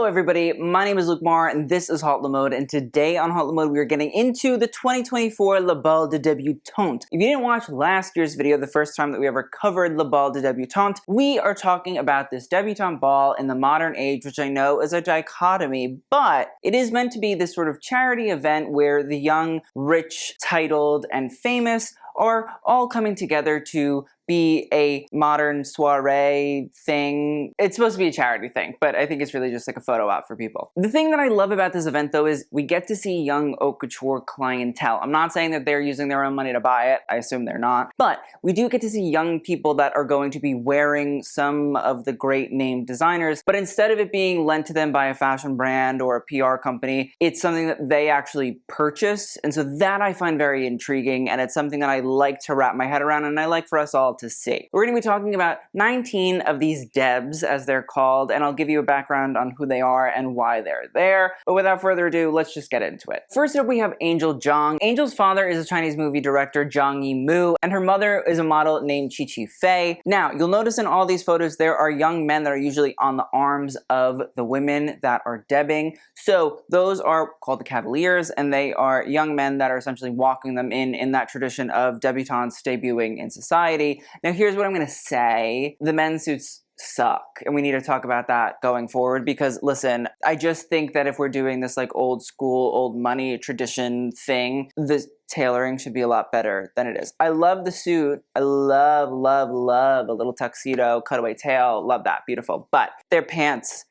Hello everybody, my name is Luke Mar and this is Hot Mode, and today on Hot Mode we are getting into the 2024 Bal de Débutantes. If you didn't watch last year's video, the first time that we ever covered Bal de Débutantes, we are talking about this debutante ball in the modern age, which I know is a dichotomy, but it is meant to be this sort of charity event where the young, rich, titled, and famous are all coming together to be a modern soiree thing. It's supposed to be a charity thing, but I think it's really just like a photo op for people. The thing that I love about this event though is we get to see young haute couture clientele. I'm not saying that they're using their own money to buy it, I assume they're not, but we do get to see young people that are going to be wearing some of the great name designers, but instead of it being lent to them by a fashion brand or a PR company, it's something that they actually purchase, and so that I find very intriguing, and it's something that I like to wrap my head around, and I like for us all to see. We're going to be talking about 19 of these Debs, as they're called, and I'll give you a background on who they are and why they're there. But without further ado, let's just get into it. First up, we have Angel Zhang. Angel's father is a Chinese movie director, Zhang Yimou, and her mother is a model named Chi Chi Fei. Now, you'll notice in all these photos, there are young men that are usually on the arms of the women that are debbing. So those are called the cavaliers, and they are young men that are essentially walking them in that tradition of debutantes debuting in society. Now here's what I'm gonna say. The men's suits suck, and we need to talk about that going forward, because listen, I just think that if we're doing this like old school, old money tradition thing, the tailoring should be a lot better than it is. I love the suit. I love a little tuxedo, cutaway tail, love that, beautiful. But their pants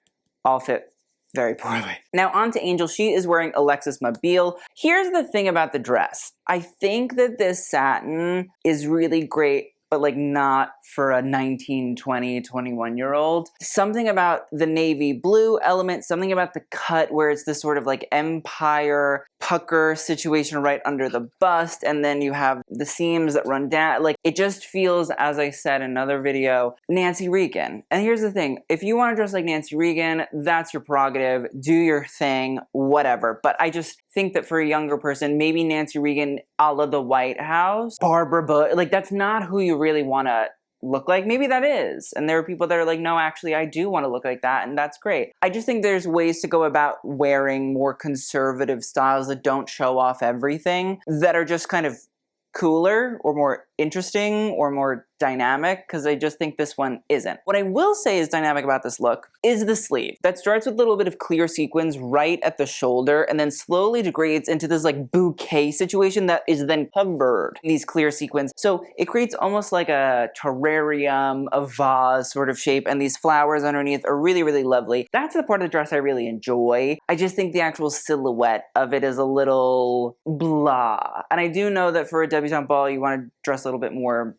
all fit very poorly. Now on to Angel. She is wearing Alexis Mabille. Here's the thing about the dress. I think that this satin is really great, but like not for a 19, 20, 21-year-old. Something about the navy blue element, something about the cut where it's this sort of like empire pucker situation right under the bust, and then you have the seams that run down. Like, it just feels, as I said in another video, Nancy Reagan. And here's the thing, if you want to dress like Nancy Reagan, that's your prerogative, do your thing, whatever. But I just think that for a younger person, maybe Nancy Reagan a la the White House, Barbara Bush, like that's not who you really want to look like. Maybe that is, and there are people that are like, no, actually I do want to look like that, and that's great. I just think there's ways to go about wearing more conservative styles that don't show off everything, that are just kind of cooler or more interesting or more dynamic, because I just think this one isn't. What I will say is dynamic about this look is the sleeve that starts with a little bit of clear sequins right at the shoulder and then slowly degrades into this like bouquet situation that is then covered in these clear sequins. So it creates almost like a terrarium, a vase sort of shape, and these flowers underneath are really, really lovely. That's the part of the dress I really enjoy. I just think the actual silhouette of it is a little blah. And I do know that for a debutante ball, you want to dress a little bit more,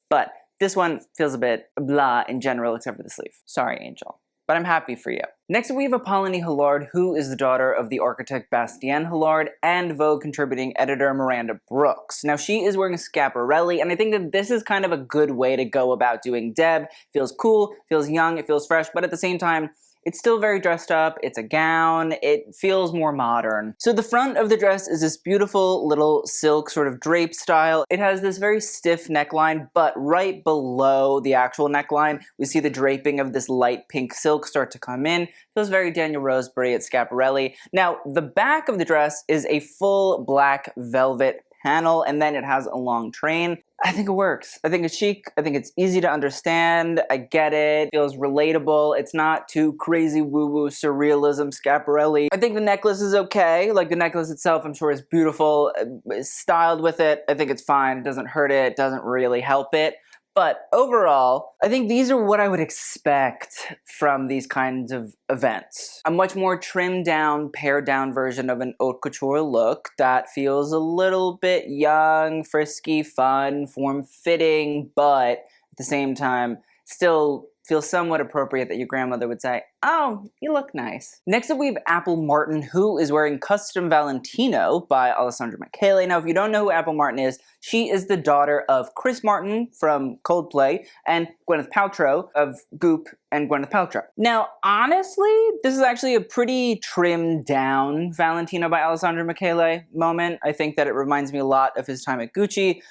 but this one feels a bit blah in general, except for the sleeve. Sorry, Angel, but I'm happy for you. Next we have Apollonie Halard, who is the daughter of the architect Bastien Halard and Vogue contributing editor Miranda Brooks. Now she is wearing a Schiaparelli, and I think that this is kind of a good way to go about doing Deb. Feels cool, feels young, it feels fresh, but at the same time, it's still very dressed up, it's a gown, it feels more modern. So the front of the dress is this beautiful little silk sort of drape style. It has this very stiff neckline, but right below the actual neckline, we see the draping of this light pink silk start to come in. Feels very Daniel Roseberry at Schiaparelli. Now, the back of the dress is a full black velvet panel, and then it has a long train. I think it works. I think it's chic. I think it's easy to understand. I get it. It feels relatable. It's not too crazy woo-woo surrealism Schiaparelli. I think the necklace is okay. Like, the necklace itself, I'm sure, is beautiful. It's styled with it. I think it's fine. It doesn't hurt it. It doesn't really help it. But overall, I think these are what I would expect from these kinds of events. A much more trimmed down, pared down version of an haute couture look that feels a little bit young, frisky, fun, form-fitting, but at the same time, still feels somewhat appropriate that your grandmother would say, oh, you look nice. Next up we have Apple Martin, who is wearing Custom Valentino by Alessandra Michele. Now if you don't know who Apple Martin is, she is the daughter of Chris Martin from Coldplay and Gwyneth Paltrow of Goop and Gwyneth Paltrow. Now honestly, this is actually a pretty trimmed down Valentino by Alessandra Michele moment. I think that it reminds me a lot of his time at Gucci,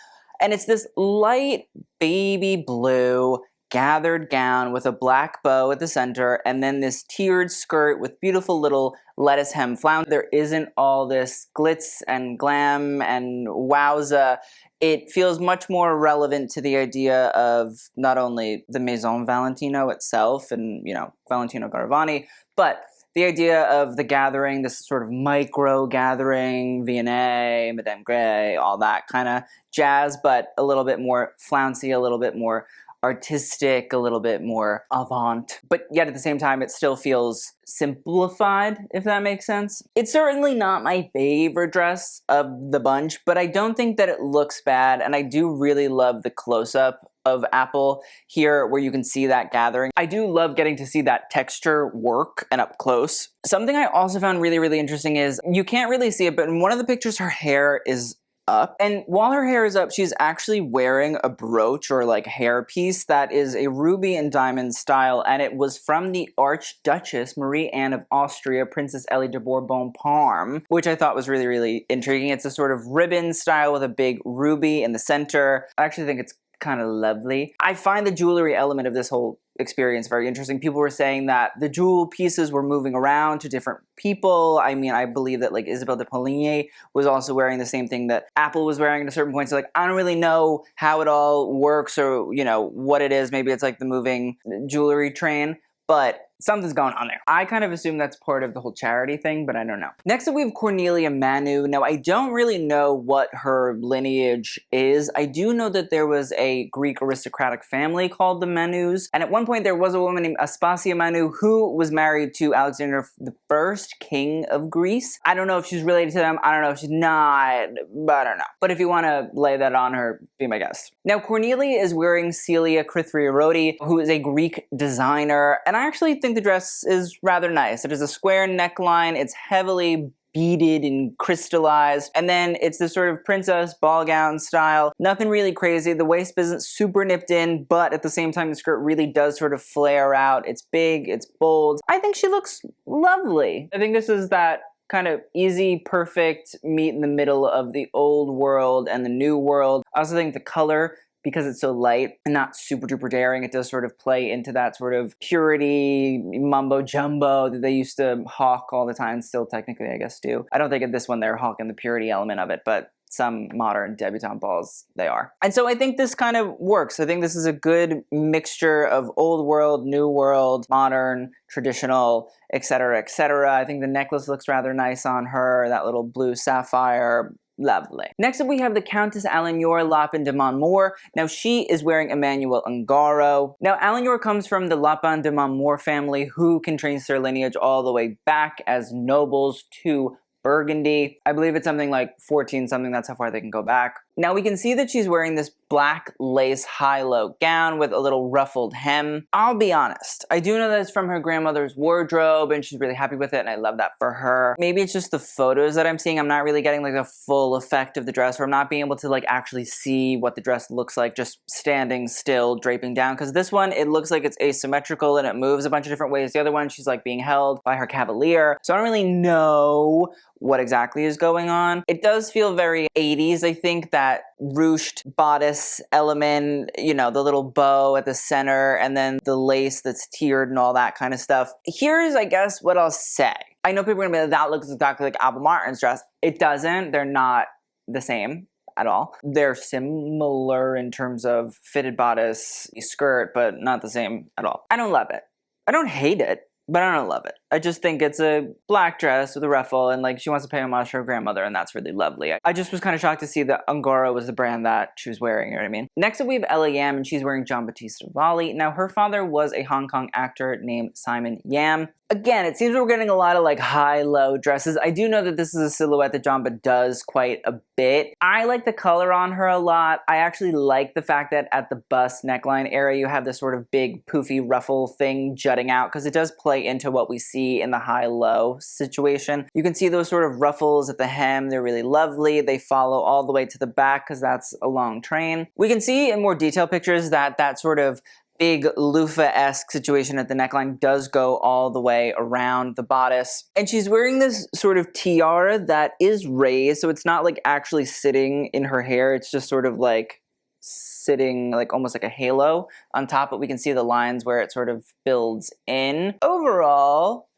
and it's this light baby blue gathered gown with a black bow at the center, and then this tiered skirt with beautiful little lettuce hem flounce. There isn't all this glitz and glam and wowza. It feels much more relevant to the idea of not only the Maison Valentino itself and, you know, Valentino Garavani, but the idea of the gathering, this sort of micro gathering, Vianney, Madame Grey, all that kind of jazz, but a little bit more flouncy, a little bit more artistic, a little bit more avant, but yet at the same time it still feels simplified, if that makes sense. It's certainly not my favorite dress of the bunch, but I don't think that it looks bad, and I do really love the close-up of Apple here where you can see that gathering. I do love getting to see that texture work and up close. Something I also found really, really interesting is, you can't really see it, but in one of the pictures her hair is up, and while her hair is up, she's actually wearing a brooch or like hair piece that is a ruby and diamond style, and it was from the Archduchess Marie Anne of Austria, Princess Elie de Bourbon Parme, which I thought was really, really intriguing. It's a sort of ribbon style with a big ruby in the center. I actually think it's kind of lovely. I find the jewelry element of this whole experience very interesting. People were saying that the jewel pieces were moving around to different people. I mean, I believe that like Isabel de Poligny was also wearing the same thing that Apple was wearing at a certain point. So like, I don't really know how it all works or, you know, what it is. Maybe it's like the moving jewelry train, but something's going on there. I kind of assume that's part of the whole charity thing, but I don't know. Next up we have Cornelia Manou. Now I don't really know what her lineage is. I do know that there was a Greek aristocratic family called the Manous, and at one point there was a woman named Aspasia Manou who was married to Alexander I, king of Greece. I don't know if she's related to them, I don't know if she's not, but I don't know. But if you want to lay that on her, be my guest. Now Cornelia is wearing Celia Kritharioti, who is a Greek designer, and I actually think the dress is rather nice. It is a square neckline, it's heavily beaded and crystallized, and then it's this sort of princess ball gown style. Nothing really crazy. The waist isn't super nipped in, but at the same time the skirt really does sort of flare out. It's big, it's bold. I think she looks lovely. I think this is that kind of easy, perfect meet in the middle of the old world and the new world. I also think the color, because it's so light and not super duper daring, it does sort of play into that sort of purity mumbo jumbo that they used to hawk all the time, still technically I guess do. I don't think at this one they're hawking the purity element of it, but some modern debutante balls they are. And so I think this kind of works. I think this is a good mixture of old world, new world, modern, traditional, etc., etc. I think the necklace looks rather nice on her, that little blue sapphire. Lovely. Next up we have the Countess Alienor Loppin de Montmort. Now she is wearing Emmanuel Ungaro. Now Alienor comes from the Loppin de Montmort family, who can trace their lineage all the way back as nobles to Burgundy. I believe it's something like 14 something, that's how far they can go back. Now we can see that she's wearing this black lace high-low gown with a little ruffled hem. I'll be honest, I do know that it's from her grandmother's wardrobe and she's really happy with it and I love that for her. Maybe it's just the photos that I'm seeing. I'm not really getting like the full effect of the dress, or I'm not being able to like actually see what the dress looks like just standing still, draping down, because this one, it looks like it's asymmetrical and it moves a bunch of different ways. The other one, she's like being held by her cavalier. So I don't really know what exactly is going on. It does feel very 80s, I think, that ruched bodice element, you know, the little bow at the center, and then the lace that's tiered and all that kind of stuff. Here's, I guess, what I'll say. I know people are gonna be like, that looks exactly like Apple Martin's dress. It doesn't. They're not the same at all. They're similar in terms of fitted bodice, skirt, but not the same at all. I don't love it. I don't hate it, but I don't love it. I just think it's a black dress with a ruffle, and like she wants to pay homage to her grandmother, and that's really lovely. I just was kind of shocked to see that Ungaro was the brand that she was wearing, you know what I mean? Next up we have Ella Yam, and she's wearing Giambattista Valli. Now her father was a Hong Kong actor named Simon Yam. Again, it seems we're getting a lot of like high-low dresses. I do know that this is a silhouette that Giamba does quite a bit. I like the color on her a lot. I actually like the fact that at the bust neckline area you have this sort of big poofy ruffle thing jutting out, because it does play into what we see in the high-low situation. You can see those sort of ruffles at the hem. They're really lovely. They follow all the way to the back because that's a long train. We can see in more detailed pictures that that sort of big loofah-esque situation at the neckline does go all the way around the bodice. And she's wearing this sort of tiara that is raised, so it's not like actually sitting in her hair, it's just sort of like sitting like almost like a halo on top, but we can see the lines where it sort of builds in. Overall,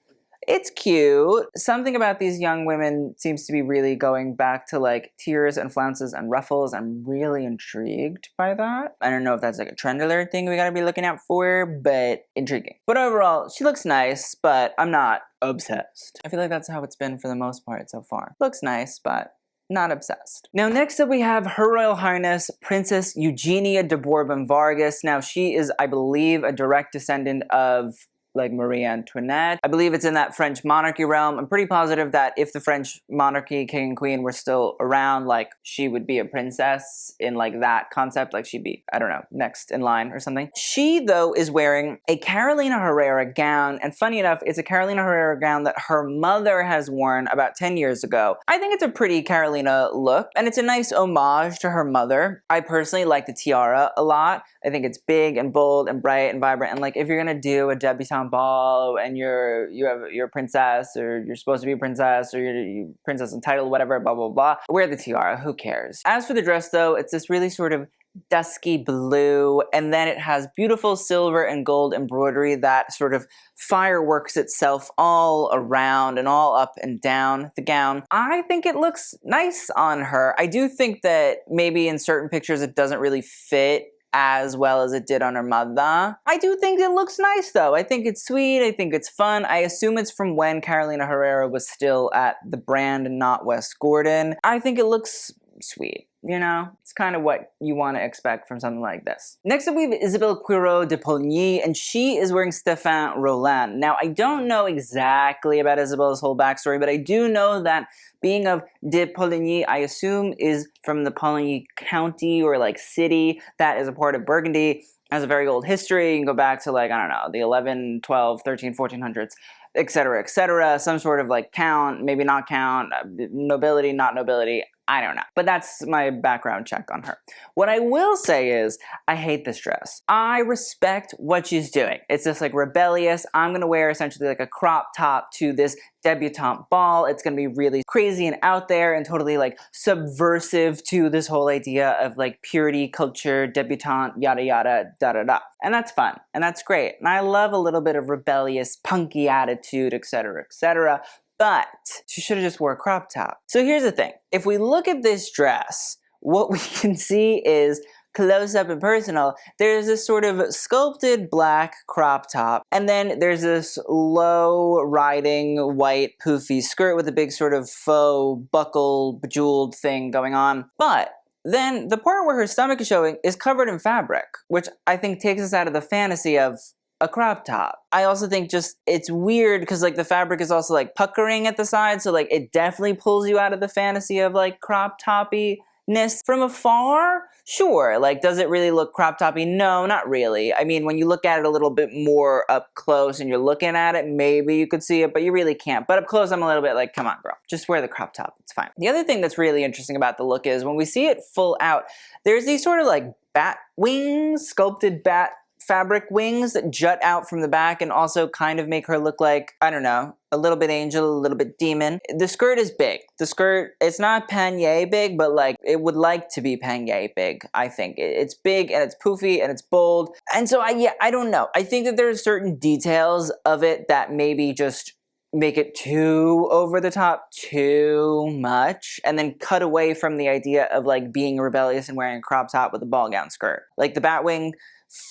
it's cute. Something about these young women seems to be really going back to like tiers and flounces and ruffles. I'm really intrigued by that. I don't know if that's like a trend alert thing we gotta be looking out for, but intriguing. But overall, she looks nice, but I'm not obsessed. I feel like that's how it's been for the most part so far. Looks nice, but not obsessed. Now next up we have Her Royal Highness Princess Eugenia de Bourbon Vargas. Now she is, I believe, a direct descendant of like Marie Antoinette. I believe it's in that French monarchy realm. I'm pretty positive that if the French monarchy, king and queen, were still around, like she would be a princess in like that concept, like she'd be, I don't know, next in line or something. She though is wearing a Carolina Herrera gown, and funny enough, it's a Carolina Herrera gown that her mother has worn about 10 years ago. I think it's a pretty Carolina look, and it's a nice homage to her mother. I personally like the tiara a lot. I think it's big and bold and bright and vibrant, and like if you're gonna do a debutante ball and you're a princess, or you're supposed to be a princess, or you're princess entitled, whatever, blah blah blah, wear the tiara, who cares. As for the dress though, it's this really sort of dusky blue, and then it has beautiful silver and gold embroidery that sort of fireworks itself all around and all up and down the gown. I think it looks nice on her. I do think that maybe in certain pictures it doesn't really fit as well as it did on her mother. I do think it looks nice though. I think it's sweet, I think it's fun. I assume it's from when Carolina Herrera was still at the brand and not West Gordon. I think it looks sweet. You know, it's kind of what you want to expect from something like this. Next up we have Isabel Quirot de Poigny, and she is wearing Stephane Rolland. Now, I don't know exactly about Isabel's whole backstory, but I do know that being of de Poligny, I assume is from the Poligny county or like city that is a part of Burgundy. Has a very old history. You can go back to like, I don't know, the 11, 12, 13, 1400s, etc., some sort of like count, maybe not count, nobility, not nobility. I don't know. But that's my background check on her. What I will say is, I hate this dress. I respect what she's doing. It's just like rebellious. I'm gonna wear essentially like a crop top to this debutante ball. It's gonna be really crazy and out there and totally like subversive to this whole idea of like purity, culture, debutante, yada yada, da da da. And that's fun, and that's great. And I love a little bit of rebellious, punky attitude, etc., etc. But she should have just wore a crop top. So here's the thing. If we look at this dress, what we can see is close up and personal. There's this sort of sculpted black crop top, and then there's this low riding white poofy skirt with a big sort of faux buckle bejeweled thing going on. But then the part where her stomach is showing is covered in fabric, which I think takes us out of the fantasy of a crop top. I also think just it's weird because like the fabric is also like puckering at the side, so like it definitely pulls you out of the fantasy of like crop toppiness. From afar, sure, like does it really look crop toppy? No, not really. I mean, when you look at it a little bit more up close and you're looking at it, maybe you could see it, but you really can't. But up close, I'm a little bit like, come on, girl, just wear the crop top, it's fine. The other thing that's really interesting about the look is when we see it full out, there's these sort of like bat wings, sculpted bat fabric wings that jut out from the back and also kind of make her look like, I don't know, a little bit angel, a little bit demon. The skirt is big. The skirt, it's not pannier big, but like it would like to be pannier big, I think. It's big and it's poofy and it's bold. And so I don't know. I think that there are certain details of it that maybe just make it too over the top, too much, and then cut away from the idea of like being rebellious and wearing a crop top with a ball gown skirt. Like the batwing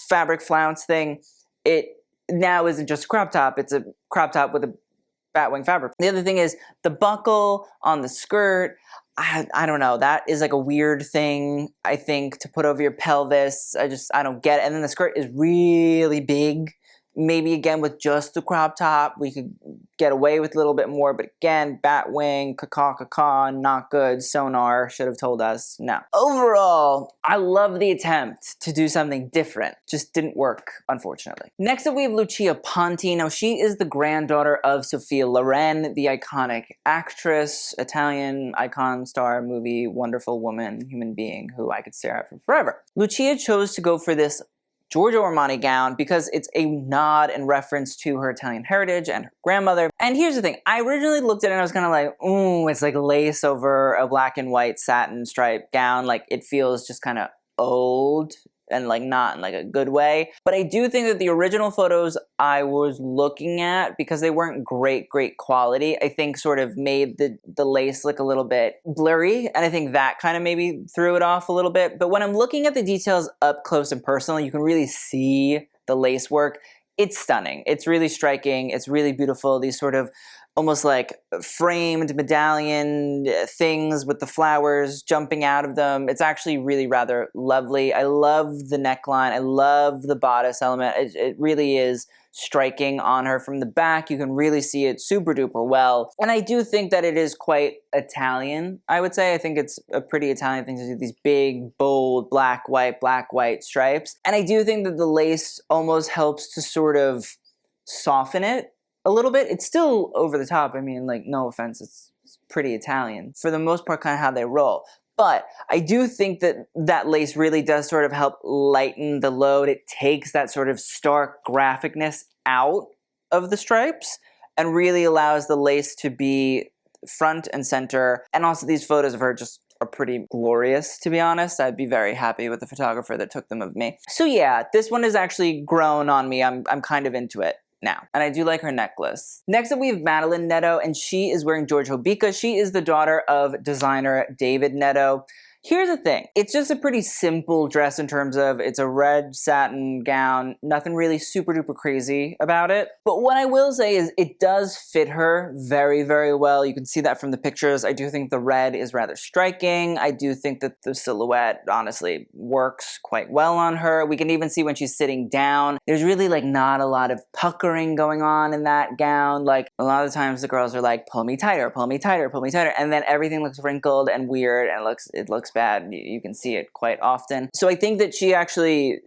fabric flounce thing, it now isn't just a crop top, it's a crop top with a batwing fabric. The other thing is the buckle on the skirt. I don't know, that is like a weird thing, I think, to put over your pelvis. I don't get it. And then the skirt is really big. Maybe again with just the crop top we could get away with a little bit more, but again, batwing, caca, not good. Sonar should have told us no. Overall, I love the attempt to do something different. Just didn't work, unfortunately. Next up we have Lucia Ponti. Now she is the granddaughter of Sophia Loren, the iconic actress, Italian icon, star, movie, wonderful woman, human being who I could stare at for forever. Lucia chose to go for this Giorgio Armani gown because it's a nod and reference to her Italian heritage and her grandmother. And here's the thing, I originally looked at it and I was kind of like, ooh, it's like lace over a black and white satin striped gown. Like it feels just kind of old and like not in like a good way. But I do think that the original photos I was looking at, because they weren't great quality, I think sort of made the lace look a little bit blurry, and I think that kind of maybe threw it off a little bit. But when I'm looking at the details up close and personal, you can really see the lace work. It's stunning. It's really striking. It's really beautiful. These sort of almost like framed medallion things with the flowers jumping out of them. It's actually really rather lovely. I love the neckline. I love the bodice element. It really is striking on her from the back. You can really see it super duper well. And I do think that it is quite Italian, I would say. I think it's a pretty Italian thing to do these big, bold, black, white stripes. And I do think that the lace almost helps to sort of soften it a little bit. It's still over the top. I mean, like, no offense, it's pretty Italian. For the most part, kind of how they roll. But I do think that that lace really does sort of help lighten the load. It takes that sort of stark graphicness out of the stripes and really allows the lace to be front and center. And also these photos of her just are pretty glorious, to be honest. I'd be very happy with the photographer that took them of me. So yeah, this one has actually grown on me. I'm kind of into it now. And I do like her necklace. Next up we have Madeline Netto, and she is wearing George Hobica. She is the daughter of designer David Netto. Here's the thing, it's just a pretty simple dress in terms of it's a red satin gown, nothing really super duper crazy about it. But what I will say is it does fit her very, very well. You can see that from the pictures. I do think the red is rather striking. I do think that the silhouette honestly works quite well on her. We can even see when she's sitting down, there's really like not a lot of puckering going on in that gown. Like a lot of times the girls are like, pull me tighter, pull me tighter, pull me tighter. And then everything looks wrinkled and weird and it looks bad. You can see it quite often. So I think that she actually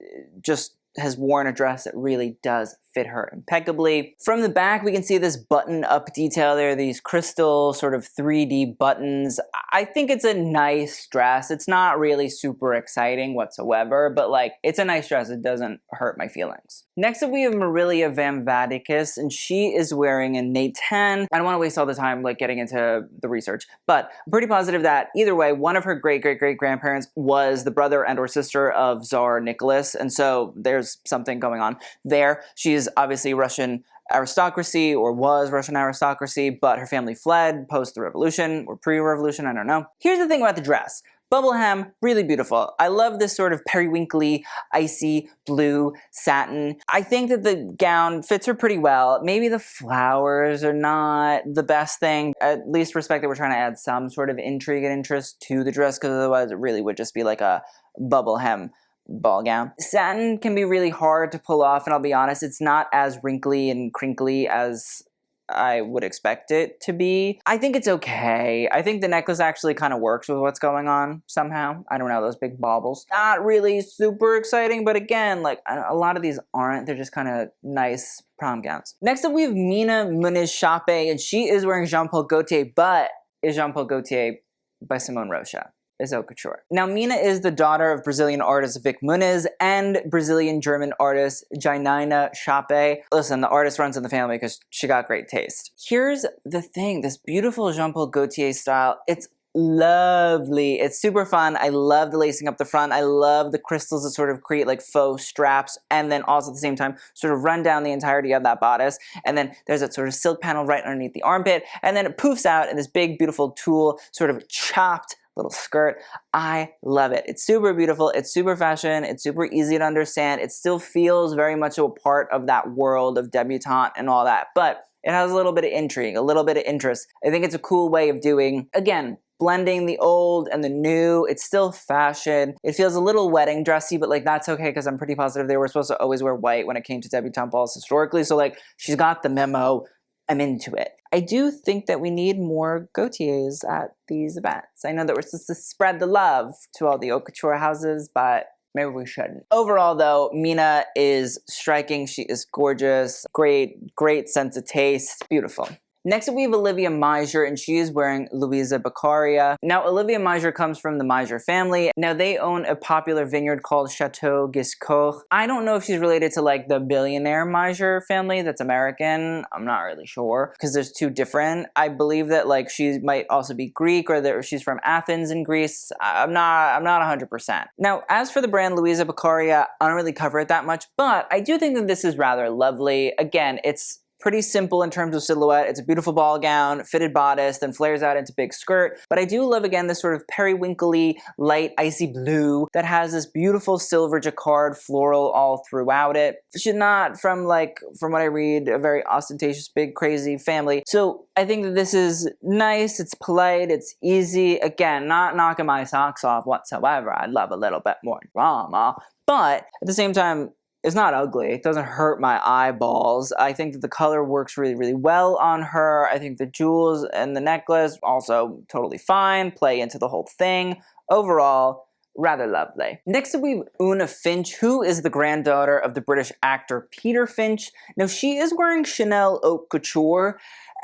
just has worn a dress that really does fit her impeccably. From the back, we can see this button-up detail there, these crystal sort of 3D buttons. I think it's a nice dress. It's not really super exciting whatsoever, but like, it's a nice dress. It doesn't hurt my feelings. Next up, we have Marilia Van Vadicus, and she is wearing a Nathan. I don't want to waste all the time like getting into the research, but I'm pretty positive that either way, one of her great-great-great-grandparents was the brother and or sister of Tsar Nicholas, and so there's something going on there. She is obviously Russian aristocracy, or was Russian aristocracy, but her family fled post the revolution, or pre-revolution, I don't know. Here's the thing about the dress. Bubble hem, really beautiful. I love this sort of periwinkly, icy blue satin. I think that the gown fits her pretty well. Maybe the flowers are not the best thing. At least respect that we're trying to add some sort of intrigue and interest to the dress, because otherwise it really would just be like a bubble hem ball gown. Satin can be really hard to pull off, and I'll be honest, it's not as wrinkly and crinkly as I would expect it to be. I think it's okay. I think the necklace actually kind of works with what's going on somehow. I don't know, those big baubles. Not really super exciting, but again, like a lot of these aren't. They're just kind of nice prom gowns. Next up, we have Mina Muniz Chape, and she is wearing Jean Paul Gaultier, but is Jean Paul Gaultier by Simone Rocha. Is haute couture. Now, Mina is the daughter of Brazilian artist Vic Muniz and Brazilian-German artist Janina Chape. Listen, the artist runs in the family because she got great taste. Here's the thing, this beautiful Jean Paul Gaultier style, it's lovely. It's super fun. I love the lacing up the front. I love the crystals that sort of create like faux straps, and then also at the same time sort of run down the entirety of that bodice. And then there's that sort of silk panel right underneath the armpit, and then it poofs out in this big beautiful tulle sort of chopped little skirt. I love it. It's super beautiful. It's super fashion. It's super easy to understand. It still feels very much a part of that world of debutante and all that, but it has a little bit of intrigue, a little bit of interest. I think it's a cool way of doing, again, blending the old and the new. It's still fashion. It feels a little wedding dressy, but like that's okay, because I'm pretty positive they were supposed to always wear white when it came to debutante balls historically. So like, she's got the memo. I'm into it. I do think that we need more Gaultiers at these events. I know that we're supposed to spread the love to all the haute couture houses, but maybe we shouldn't. Overall though, Mina is striking. She is gorgeous. Great sense of taste. Beautiful. Next up we have Olivia Meijer, and she is wearing Louisa Beccaria. Now Olivia Meijer comes from the Meijer family. Now they own a popular vineyard called Chateau Giscourt. I don't know if she's related to like the billionaire Meijer family that's American. I'm not really sure because there's two different. I believe that like she might also be Greek, or that she's from Athens in Greece. I'm not 100%. Now as for the brand Louisa Beccaria, I don't really cover it that much, but I do think that this is rather lovely. Again, it's pretty simple in terms of silhouette. It's a beautiful ball gown, fitted bodice, then flares out into big skirt. But I do love, again, this sort of periwinkly, light, icy blue that has this beautiful silver jacquard floral all throughout it. She's not from what I read, a very ostentatious, big, crazy family. So I think that this is nice, it's polite, it's easy. Again, not knocking my socks off whatsoever. I'd love a little bit more drama. But at the same time, it's not ugly. It doesn't hurt my eyeballs. I think that the color works really, really well on her. I think the jewels and the necklace also totally fine, play into the whole thing. Overall, rather lovely. Next up we have Una Finch, who is the granddaughter of the British actor Peter Finch. Now she is wearing Chanel haute couture,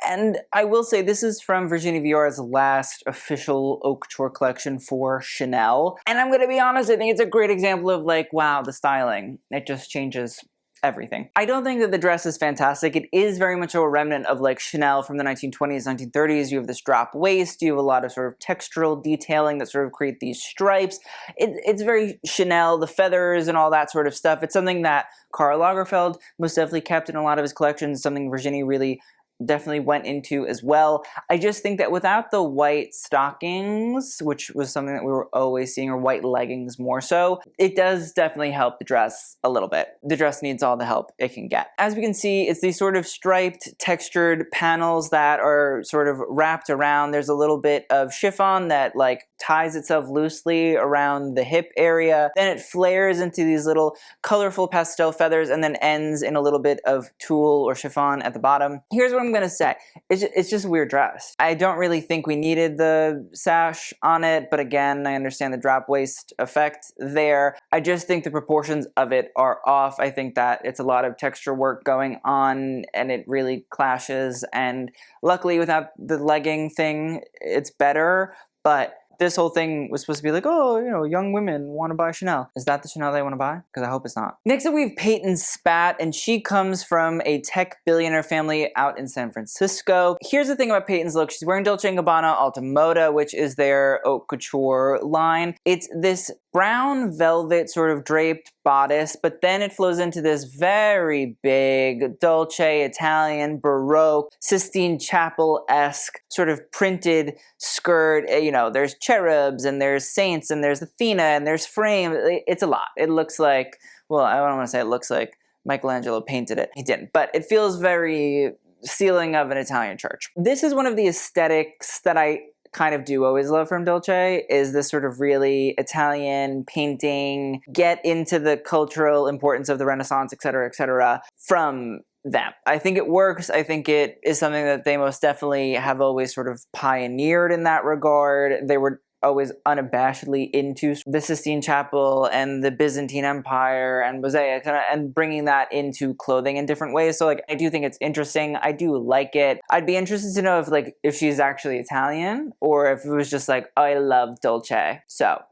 and I will say this is from Virginie Viard's last official haute couture collection for Chanel. And I'm gonna be honest, I think it's a great example of like, wow, the styling. It just changes everything. I don't think that the dress is fantastic. It is very much a remnant of like Chanel from the 1920s, 1930s. You have this drop waist, you have a lot of sort of textural detailing that sort of create these stripes. It's very Chanel, the feathers and all that sort of stuff. It's something that Karl Lagerfeld most definitely kept in a lot of his collections, something Virginie really definitely went into as well. I just think that without the white stockings, which was something that we were always seeing, or white leggings more so, it does definitely help the dress a little bit. The dress needs all the help it can get. As we can see, it's these sort of striped, textured panels that are sort of wrapped around. There's a little bit of chiffon that like ties itself loosely around the hip area. Then it flares into these little colorful pastel feathers and then ends in a little bit of tulle or chiffon at the bottom. Here's what I'm gonna say. It's just a weird dress. I don't really think we needed the sash on it, but again, I understand the drop waist effect there. I just think the proportions of it are off. I think that it's a lot of texture work going on and it really clashes, and luckily without the legging thing, it's better, but this whole thing was supposed to be like, oh, you know, young women want to buy Chanel. Is that the Chanel they want to buy? Because I hope it's not. Next up, we have Peyton Spat, and she comes from a tech billionaire family out in San Francisco. Here's the thing about Peyton's look. She's wearing Dolce & Gabbana Alta Moda, which is their haute couture line. It's this brown velvet sort of draped bodice, but then it flows into this very big Dolce, Italian, Baroque, Sistine Chapel-esque sort of printed skirt. You know, there's cherubs and there's saints and there's Athena and there's frame. It's a lot. It looks like, well, I don't want to say it looks like Michelangelo painted it. He didn't, but it feels very ceiling of an Italian church. This is one of the aesthetics that I kind of do always love from Dolce, is this sort of really Italian painting, get into the cultural importance of the Renaissance, etc., from them. I think it works. I think it is something that they most definitely have always sort of pioneered in that regard. They were always unabashedly into the Sistine Chapel and the Byzantine Empire and mosaics and bringing that into clothing in different ways. So like, I do think it's interesting. I do like it. I'd be interested to know if she's actually Italian or if it was just like, oh, I love Dolce. So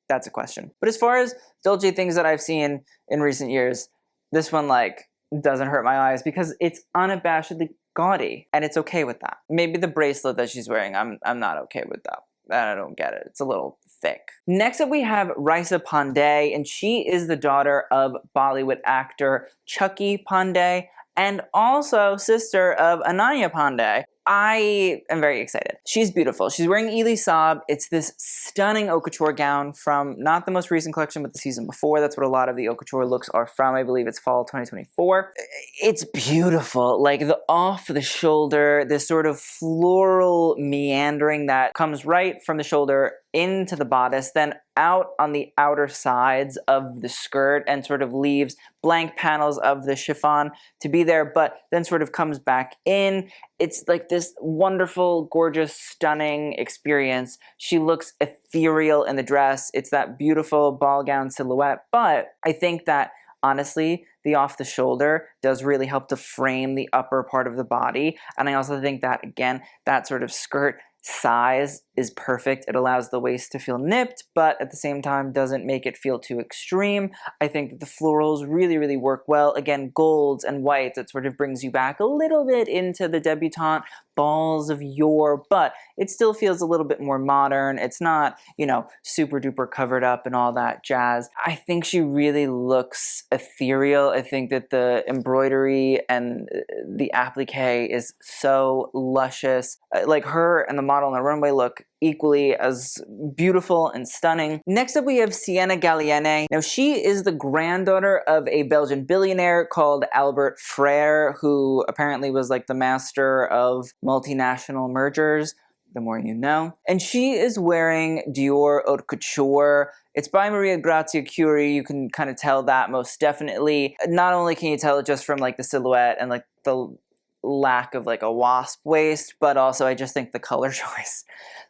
that's a question. But as far as Dolce things that I've seen in recent years, this one like doesn't hurt my eyes because it's unabashedly gaudy and it's okay with that. Maybe the bracelet that she's wearing, I'm not okay with that. I don't get it. It's a little thick. Next up we have Raisa Pandey, and she is the daughter of Bollywood actor Chucky Pandey and also sister of Ananya Pandey. I am very excited. She's beautiful. She's wearing Elie Saab. It's this stunning haute couture gown from not the most recent collection, but the season before. That's what a lot of the haute couture looks are from. I believe it's fall 2024. It's beautiful. Like the off the shoulder, this sort of floral meandering that comes right from the shoulder into the bodice, then out on the outer sides of the skirt and sort of leaves blank panels of the chiffon to be there, but then sort of comes back in. It's like this wonderful, gorgeous, stunning experience. She looks ethereal in the dress. It's that beautiful ball gown silhouette, but I think that honestly, the off the shoulder does really help to frame the upper part of the body. And I also think that, again, that sort of skirt size is perfect. It allows the waist to feel nipped, but at the same time doesn't make it feel too extreme. I think that the florals really, really work well. Again, golds and whites, it sort of brings you back a little bit into the debutante balls of yore, but it still feels a little bit more modern. It's not, you know, super duper covered up and all that jazz. I think she really looks ethereal. I think that the embroidery and the applique is so luscious. Like, her and the model on the runway look equally as beautiful and stunning. Next up we have Sienna Gallienne. Now, she is the granddaughter of a Belgian billionaire called Albert Frère, who apparently was like the master of multinational mergers. The more you know. And she is wearing Dior Haute Couture. It's by Maria Grazia Chiuri. You can kind of tell that most definitely. Not only can you tell it just from like the silhouette and like the lack of like a wasp waist, but also I just think the color choice,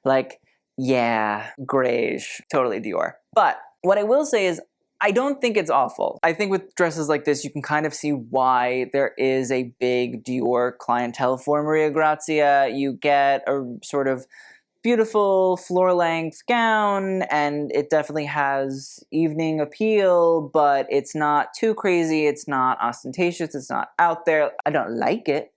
like, yeah, grayish, totally Dior. But what I will say is, I don't think it's awful. I think with dresses like this, you can kind of see why there is a big Dior clientele for Maria Grazia. You get a sort of beautiful floor-length gown, and it definitely has evening appeal, but it's not too crazy, it's not ostentatious, it's not out there. I don't like it,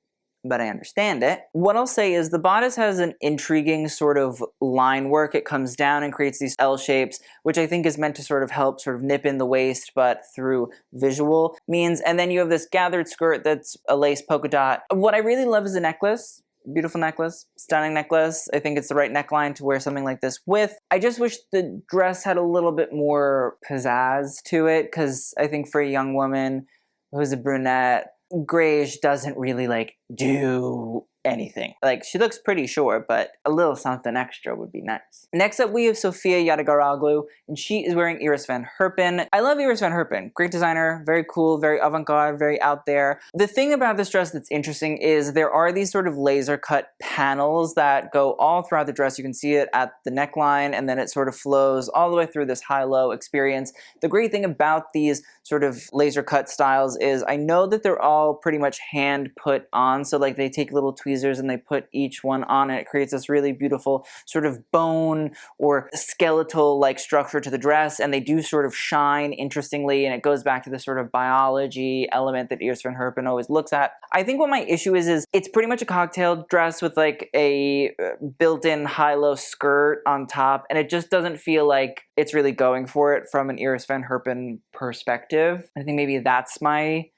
but I understand it. What I'll say is the bodice has an intriguing sort of line work. It comes down and creates these L shapes, which I think is meant to sort of help sort of nip in the waist, but through visual means. And then you have this gathered skirt that's a lace polka dot. What I really love is the necklace. Beautiful necklace, stunning necklace. I think it's the right neckline to wear something like this with. I just wish the dress had a little bit more pizzazz to it, because I think for a young woman who's a brunette, grayish doesn't really like do anything. Like, she looks pretty, sure, but a little something extra would be nice. Next up, we have Sofia Yadigaroglu, and she is wearing Iris van Herpen. I love Iris van Herpen. Great designer, very cool, very avant-garde, very out there. The thing about this dress that's interesting is there are these sort of laser cut panels that go all throughout the dress. You can see it at the neckline, and then it sort of flows all the way through this high-low experience. The great thing about these sort of laser cut styles is I know that they're all pretty much hand put on, so like they take little tweezers and they put each one on and it creates this really beautiful sort of bone or skeletal like structure to the dress, and they do sort of shine interestingly, and it goes back to the sort of biology element that Iris van Herpen always looks at. I think what my issue is it's pretty much a cocktail dress with like a built-in high-low skirt on top, and it just doesn't feel like it's really going for it from an Iris van Herpen perspective. I think maybe that's my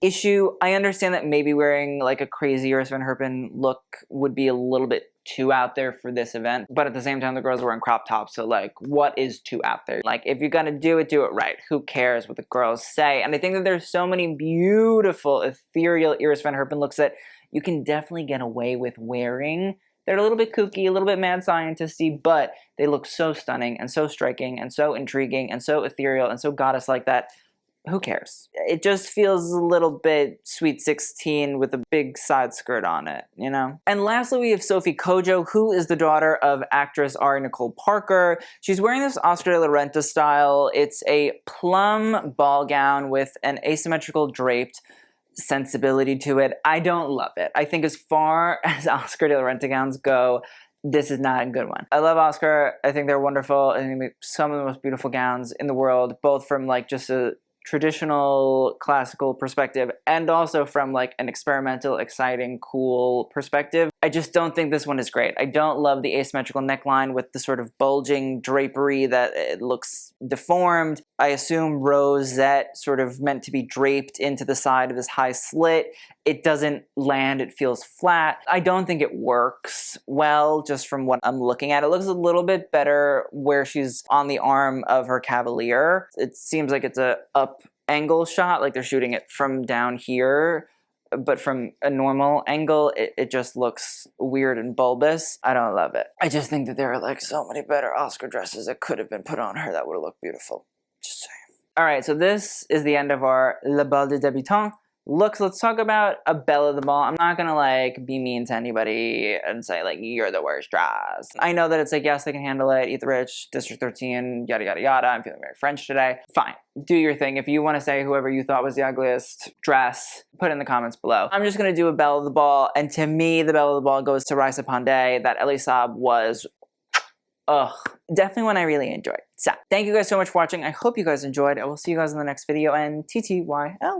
issue. I understand that maybe wearing like a crazy Iris van Herpen look would be a little bit too out there for this event, but at the same time the girls are wearing crop tops, so like, what is too out there? Like, if you're gonna do it right. Who cares what the girls say? And I think that there's so many beautiful ethereal Iris van Herpen looks that you can definitely get away with wearing. They're a little bit kooky, a little bit mad scientist-y, but they look so stunning and so striking and so intriguing and so ethereal and so goddess-like that who cares? It just feels a little bit Sweet 16 with a big side skirt on it, you know? And lastly, we have Sophie Kojo, who is the daughter of actress Ari Nicole Parker. She's wearing this Oscar de la Renta style. It's a plum ball gown with an asymmetrical draped sensibility to it. I don't love it. I think as far as Oscar de la Renta gowns go, this is not a good one. I love Oscar. I think they're wonderful. I think they make some of the most beautiful gowns in the world, both from like just a traditional classical perspective and also from like an experimental, exciting, cool perspective. I just don't think this one is great. I don't love the asymmetrical neckline with the sort of bulging drapery that it looks deformed. I assume rosette sort of meant to be draped into the side of this high slit. It doesn't land, it feels flat. I don't think it works well just from what I'm looking at. It looks a little bit better where she's on the arm of her cavalier. It seems like it's a up angle shot, like they're shooting it from down here, but from a normal angle, it just looks weird and bulbous. I don't love it. I just think that there are like so many better Oscar dresses that could have been put on her that would have looked beautiful. Just saying. Alright, so this is the end of our Le Bal de Débutantes looks, let's talk about a belle of the ball. I'm not gonna like be mean to anybody and say like you're the worst dress. I know that it's like, yes, they can handle it, eat the rich, District 13, yada yada yada. I'm feeling very French today. Fine, do your thing. If you want to say whoever you thought was the ugliest dress, put it in the comments below. I'm just gonna do a belle of the ball, and to me the belle of the ball goes to Raisa Pandey. That Elisab was, ugh, definitely one I really enjoyed. So, thank you guys so much for watching. I hope you guys enjoyed. I will see you guys in the next video, and TTYL.